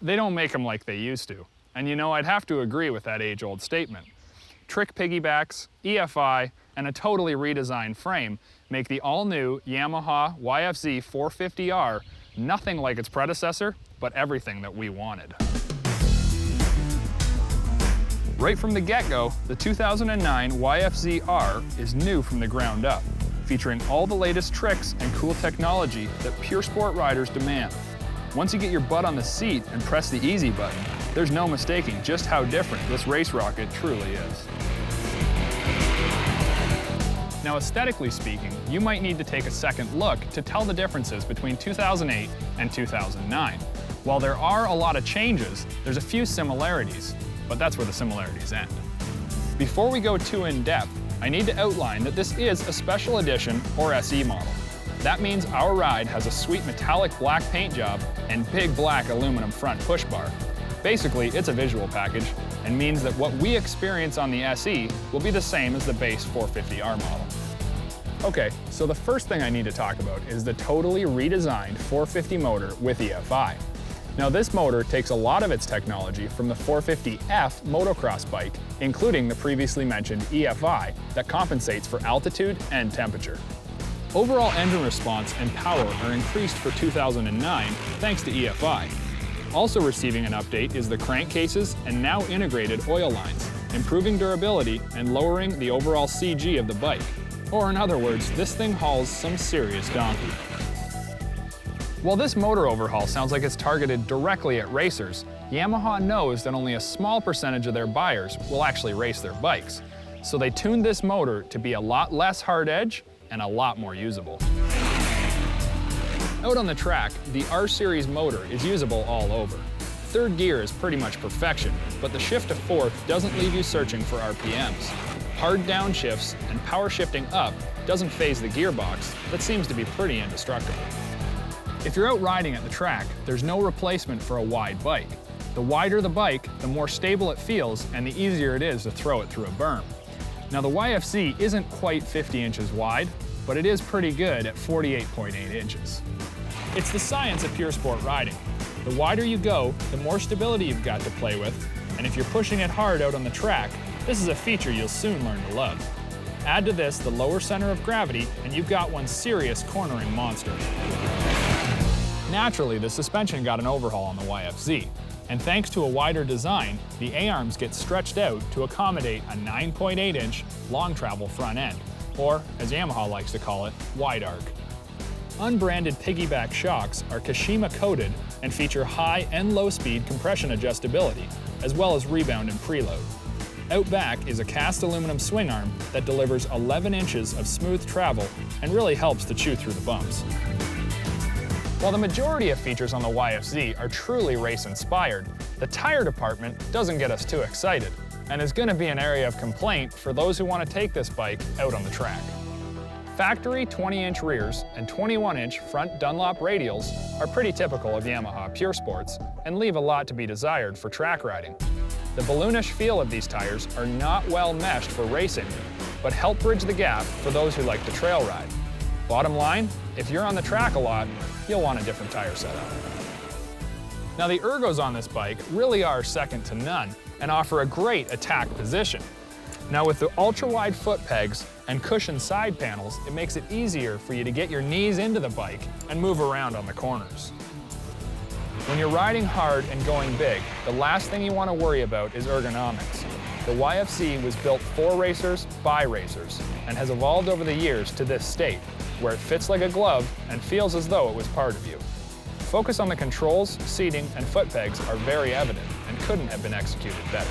they don't make them like they used to. And you know, I'd have to agree with that age-old statement. Trick piggybacks, EFI, and a totally redesigned frame make the all-new Yamaha YFZ450R nothing like its predecessor, but everything that we wanted. Right from the get-go, the 2009 YFZ-R is new from the ground up, featuring all the latest tricks and cool technology that pure sport riders demand. Once you get your butt on the seat and press the easy button, there's no mistaking just how different this race rocket truly is. Now, aesthetically speaking, you might need to take a second look to tell the differences between 2008 and 2009. While there are a lot of changes, there's a few similarities, but that's where the similarities end. Before we go too in-depth, I need to outline that this is a special edition or SE model. That means our ride has a sweet metallic black paint job and big black aluminum front push bar. Basically, it's a visual package and means that what we experience on the SE will be the same as the base 450R model. Okay, so the first thing I need to talk about is the totally redesigned 450 motor with EFI. Now, this motor takes a lot of its technology from the 450F motocross bike, including the previously mentioned EFI that compensates for altitude and temperature. Overall engine response and power are increased for 2009 thanks to EFI. Also receiving an update is the crankcases and now integrated oil lines, improving durability and lowering the overall CG of the bike. Or in other words, this thing hauls some serious donkey. While this motor overhaul sounds like it's targeted directly at racers, Yamaha knows that only a small percentage of their buyers will actually race their bikes. So they tuned this motor to be a lot less hard edge and a lot more usable. Out on the track, the R-Series motor is usable all over. Third gear is pretty much perfection, but the shift to fourth doesn't leave you searching for RPMs. Hard downshifts and power shifting up doesn't phase the gearbox that seems to be pretty indestructible. If you're out riding at the track, there's no replacement for a wide bike. The wider the bike, the more stable it feels and the easier it is to throw it through a berm. Now, the YFZ isn't quite 50 inches wide, but it is pretty good at 48.8 inches. It's the science of pure sport riding. The wider you go, the more stability you've got to play with, and if you're pushing it hard out on the track, this is a feature you'll soon learn to love. Add to this the lower center of gravity, and you've got one serious cornering monster. Naturally, the suspension got an overhaul on the YFZ, and thanks to a wider design, the A-arms get stretched out to accommodate a 9.8-inch long travel front end, or as Yamaha likes to call it, wide arc. Unbranded piggyback shocks are Kashima coated and feature high and low speed compression adjustability, as well as rebound and preload. Out back is a cast aluminum swing arm that delivers 11 inches of smooth travel and really helps to chew through the bumps. While the majority of features on the YFZ are truly race-inspired, the tire department doesn't get us too excited, and is going to be an area of complaint for those who want to take this bike out on the track. Factory 20-inch rears and 21-inch front Dunlop radials are pretty typical of Yamaha Pure Sports and leave a lot to be desired for track riding. The balloonish feel of these tires are not well meshed for racing, but help bridge the gap for those who like to trail ride. Bottom line, if you're on the track a lot, you'll want a different tire setup. Now, the ergos on this bike really are second to none and offer a great attack position. Now, with the ultra-wide foot pegs and cushioned side panels, it makes it easier for you to get your knees into the bike and move around on the corners. When you're riding hard and going big, the last thing you want to worry about is ergonomics. The YFZ was built for racers by racers and has evolved over the years to this state, where it fits like a glove and feels as though it was part of you. Focus on the controls, seating, and foot pegs are very evident and couldn't have been executed better.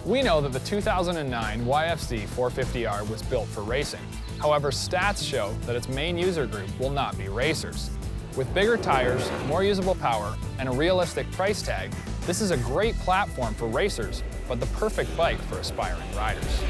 We know that the 2009 YFZ 450R was built for racing. However, stats show that its main user group will not be racers. With bigger tires, more usable power, and a realistic price tag, this is a great platform for racers, but the perfect bike for aspiring riders.